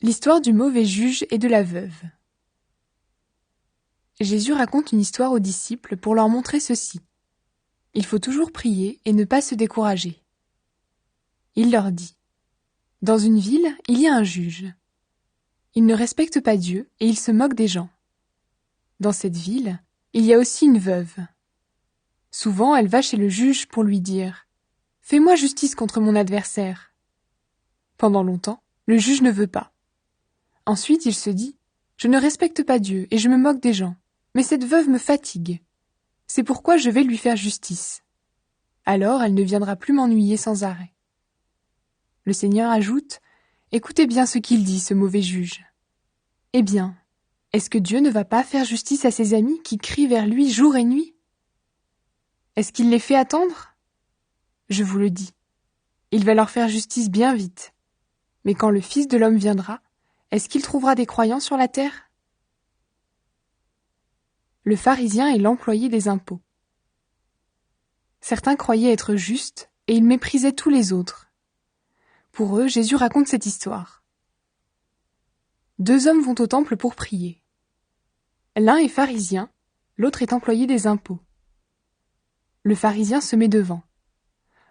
L'histoire du mauvais juge et de la veuve. Jésus raconte une histoire aux disciples pour leur montrer ceci. Il faut toujours prier et ne pas se décourager. Il leur dit : dans une ville, il y a un juge. Il ne respecte pas Dieu et il se moque des gens. Dans cette ville, il y a aussi une veuve. Souvent, elle va chez le juge pour lui dire : fais-moi justice contre mon adversaire. Pendant longtemps, le juge ne veut pas. Ensuite, il se dit : je ne respecte pas Dieu et je me moque des gens, mais cette veuve me fatigue. C'est pourquoi je vais lui faire justice. Alors elle ne viendra plus m'ennuyer sans arrêt. Le Seigneur ajoute : écoutez bien ce qu'il dit, ce mauvais juge. Eh bien, est-ce que Dieu ne va pas faire justice à ses amis qui crient vers lui jour et nuit ? Est-ce qu'il les fait attendre ? Je vous le dis, il va leur faire justice bien vite. Mais quand le Fils de l'homme viendra, est-ce qu'il trouvera des croyants sur la terre ? Le pharisien est l'employé des impôts. Certains croyaient être justes et ils méprisaient tous les autres. Pour eux, Jésus raconte cette histoire. Deux hommes vont au temple pour prier. L'un est pharisien, l'autre est employé des impôts. Le pharisien se met devant.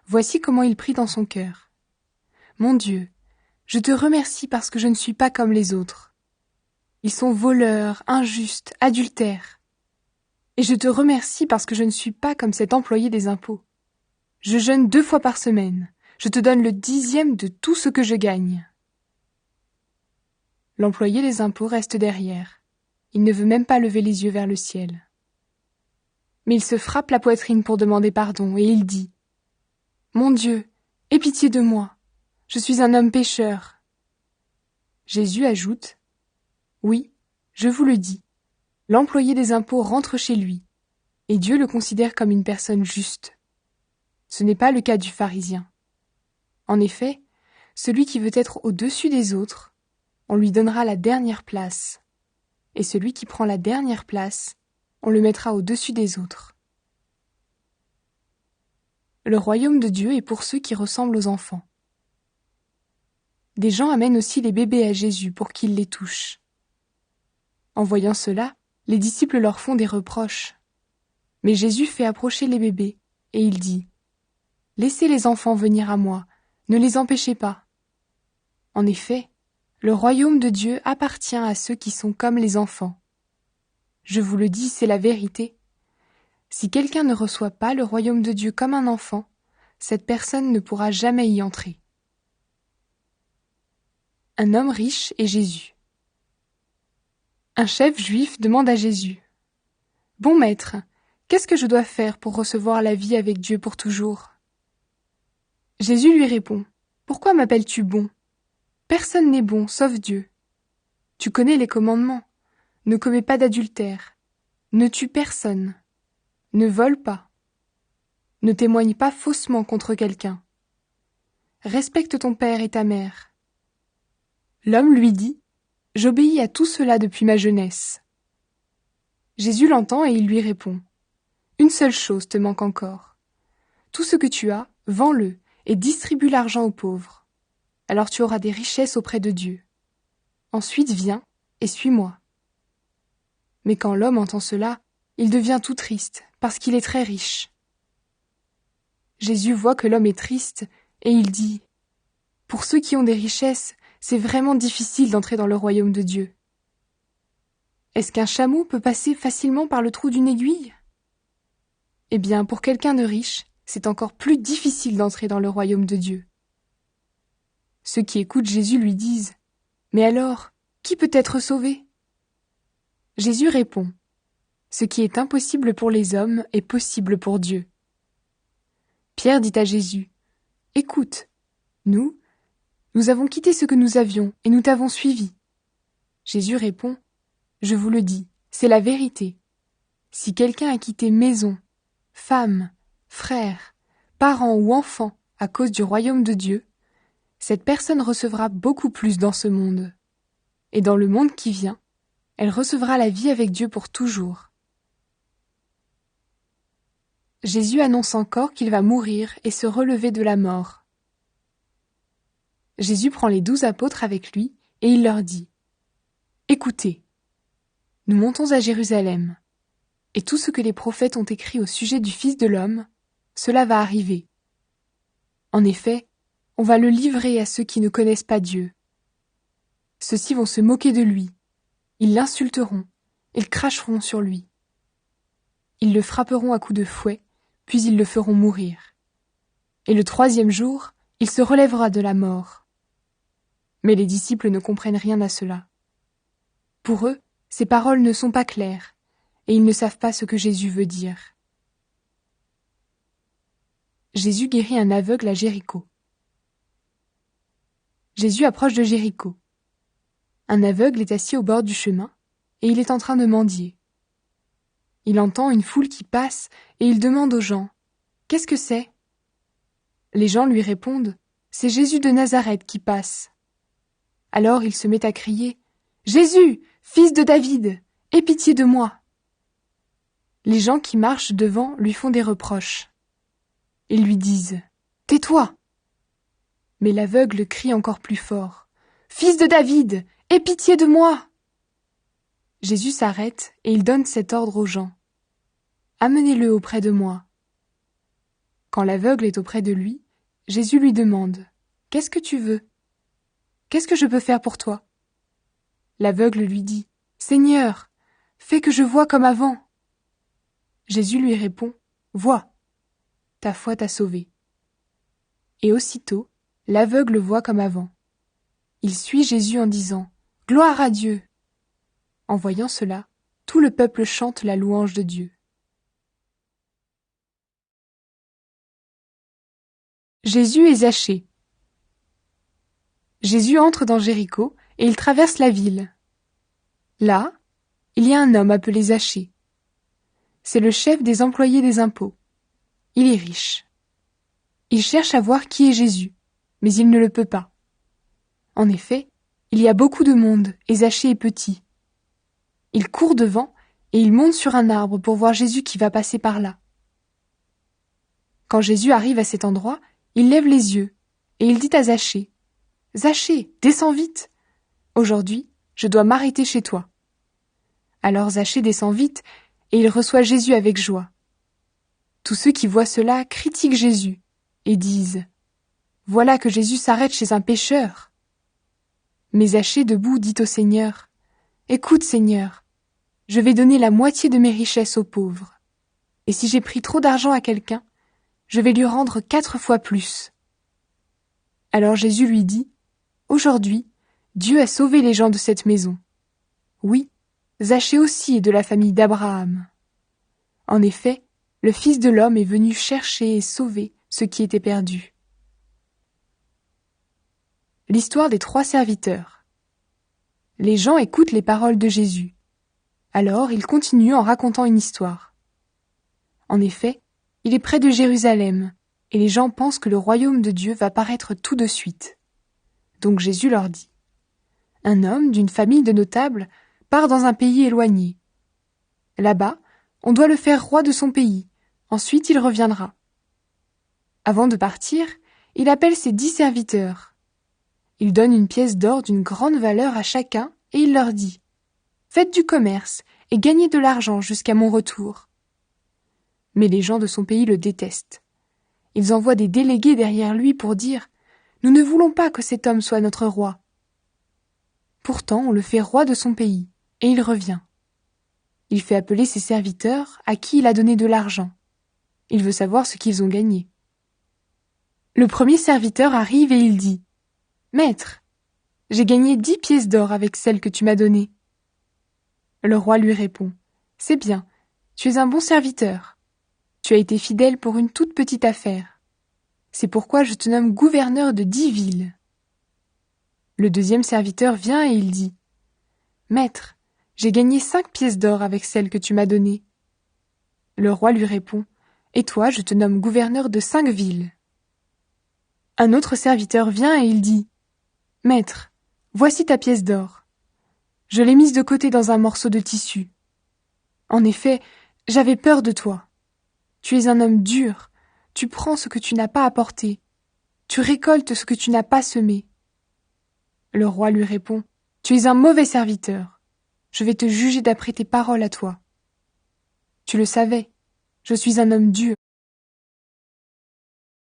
Voici comment il prie dans son cœur. Mon Dieu, je te remercie parce que je ne suis pas comme les autres. Ils sont voleurs, injustes, adultères. Et je te remercie parce que je ne suis pas comme cet employé des impôts. Je jeûne 2 fois par semaine. Je te donne le 10e de tout ce que je gagne. L'employé des impôts reste derrière. Il ne veut même pas lever les yeux vers le ciel. Mais il se frappe la poitrine pour demander pardon et il dit : Mon Dieu, aie pitié de moi. Je suis un homme pécheur. Jésus ajoute : Oui, je vous le dis. L'employé des impôts rentre chez lui, et Dieu le considère comme une personne juste. Ce n'est pas le cas du pharisien. En effet, celui qui veut être au-dessus des autres, on lui donnera la dernière place, et celui qui prend la dernière place, on le mettra au-dessus des autres. Le royaume de Dieu est pour ceux qui ressemblent aux enfants. Des gens amènent aussi les bébés à Jésus pour qu'il les touche. En voyant cela, les disciples leur font des reproches. Mais Jésus fait approcher les bébés, et il dit : Laissez les enfants venir à moi, ne les empêchez pas. En effet, le royaume de Dieu appartient à ceux qui sont comme les enfants. Je vous le dis, c'est la vérité. Si quelqu'un ne reçoit pas le royaume de Dieu comme un enfant, cette personne ne pourra jamais y entrer. Un homme riche et Jésus. Un chef juif demande à Jésus : Bon maître, qu'est-ce que je dois faire pour recevoir la vie avec Dieu pour toujours ? Jésus lui répond : Pourquoi m'appelles-tu bon ? Personne n'est bon sauf Dieu. Tu connais les commandements. Ne commets pas d'adultère. Ne tue personne. Ne vole pas. Ne témoigne pas faussement contre quelqu'un. Respecte ton père et ta mère. L'homme lui dit : J'obéis à tout cela depuis ma jeunesse. Jésus l'entend et il lui répond : Une seule chose te manque encore. Tout ce que tu as, vends-le et distribue l'argent aux pauvres. Alors tu auras des richesses auprès de Dieu. Ensuite viens et suis-moi. Mais quand l'homme entend cela, il devient tout triste, parce qu'il est très riche. Jésus voit que l'homme est triste, et il dit : Pour ceux qui ont des richesses, c'est vraiment difficile d'entrer dans le royaume de Dieu. Est-ce qu'un chameau peut passer facilement par le trou d'une aiguille ? Eh bien, pour quelqu'un de riche, c'est encore plus difficile d'entrer dans le royaume de Dieu. Ceux qui écoutent Jésus lui disent : Mais alors, qui peut être sauvé ? Jésus répond : Ce qui est impossible pour les hommes est possible pour Dieu. Pierre dit à Jésus : Écoute, nous avons quitté ce que nous avions et nous t'avons suivi. Jésus répond : Je vous le dis, c'est la vérité. Si quelqu'un a quitté maison, femme, frère, parents ou enfants à cause du royaume de Dieu, cette personne recevra beaucoup plus dans ce monde. Et dans le monde qui vient, elle recevra la vie avec Dieu pour toujours. Jésus annonce encore qu'il va mourir et se relever de la mort. Jésus prend les 12 apôtres avec lui et il leur dit « Écoutez, nous montons à Jérusalem, et tout ce que les prophètes ont écrit au sujet du Fils de l'homme, cela va arriver. En effet, on va le livrer à ceux qui ne connaissent pas Dieu. Ceux-ci vont se moquer de lui, ils l'insulteront, ils cracheront sur lui. Ils le frapperont à coups de fouet, puis ils le feront mourir. Et le 3e jour, il se relèvera de la mort. » Mais les disciples ne comprennent rien à cela. Pour eux, ces paroles ne sont pas claires, et ils ne savent pas ce que Jésus veut dire. Jésus guérit un aveugle à Jéricho. Jésus approche de Jéricho. Un aveugle est assis au bord du chemin, et il est en train de mendier. Il entend une foule qui passe, et il demande aux gens « Qu'est-ce que c'est ?» Les gens lui répondent « C'est Jésus de Nazareth qui passe. » Alors il se met à crier « Jésus, fils de David, aie pitié de moi !» Les gens qui marchent devant lui font des reproches. Ils lui disent « Tais-toi !» Mais l'aveugle crie encore plus fort « Fils de David, aie pitié de moi !» Jésus s'arrête et il donne cet ordre aux gens « Amenez-le auprès de moi. » Quand l'aveugle est auprès de lui, Jésus lui demande « Qu'est-ce que tu veux ? Qu'est-ce que je peux faire pour toi ?» L'aveugle lui dit « Seigneur, fais que je voie comme avant. » Jésus lui répond « Vois, ta foi t'a sauvé. » Et aussitôt, l'aveugle voit comme avant. Il suit Jésus en disant « Gloire à Dieu !» En voyant cela, tout le peuple chante la louange de Dieu. Jésus et Zachée. Jésus entre dans Jéricho et il traverse la ville. Là, il y a un homme appelé Zachée. C'est le chef des employés des impôts. Il est riche. Il cherche à voir qui est Jésus, mais il ne le peut pas. En effet, il y a beaucoup de monde et Zachée est petit. Il court devant et il monte sur un arbre pour voir Jésus qui va passer par là. Quand Jésus arrive à cet endroit, il lève les yeux et il dit à Zachée « Zachée, descends vite. Aujourd'hui, je dois m'arrêter chez toi. » Alors Zachée descend vite et il reçoit Jésus avec joie. Tous ceux qui voient cela critiquent Jésus et disent « Voilà que Jésus s'arrête chez un pécheur. » Mais Zachée debout dit au Seigneur « Écoute Seigneur, je vais donner la moitié de mes richesses aux pauvres. Et si j'ai pris trop d'argent à quelqu'un, je vais lui rendre 4 fois plus. » Alors Jésus lui dit « Aujourd'hui, Dieu a sauvé les gens de cette maison. Oui, Zachée aussi est de la famille d'Abraham. En effet, le Fils de l'homme est venu chercher et sauver ceux qui étaient perdus. » L'histoire des 3 serviteurs. Les gens écoutent les paroles de Jésus. Alors il continue en racontant une histoire. En effet, il est près de Jérusalem, et les gens pensent que le royaume de Dieu va paraître tout de suite. Donc Jésus leur dit « Un homme d'une famille de notables part dans un pays éloigné. Là-bas, on doit le faire roi de son pays, ensuite il reviendra. Avant de partir, il appelle ses 10 serviteurs. Il donne une pièce d'or d'une grande valeur à chacun et il leur dit « Faites du commerce et gagnez de l'argent jusqu'à mon retour. » Mais les gens de son pays le détestent. Ils envoient des délégués derrière lui pour dire « Nous ne voulons pas que cet homme soit notre roi. » Pourtant, on le fait roi de son pays, et il revient. Il fait appeler ses serviteurs à qui il a donné de l'argent. Il veut savoir ce qu'ils ont gagné. Le premier serviteur arrive et il dit « Maître, j'ai gagné 10 pièces d'or avec celles que tu m'as données. » Le roi lui répond « C'est bien, tu es un bon serviteur. Tu as été fidèle pour une toute petite affaire. C'est pourquoi je te nomme gouverneur de 10 villes. » Le deuxième serviteur vient et il dit « Maître, j'ai gagné 5 pièces d'or avec celles que tu m'as données. » Le roi lui répond « Et toi, je te nomme gouverneur de 5 villes. » Un autre serviteur vient et il dit « Maître, voici ta pièce d'or. Je l'ai mise de côté dans un morceau de tissu. En effet, j'avais peur de toi. Tu es un homme dur, tu prends ce que tu n'as pas apporté, tu récoltes ce que tu n'as pas semé. » Le roi lui répond Tu es un mauvais serviteur. Je vais te juger d'après tes paroles à toi. Tu le savais, je suis un homme dur.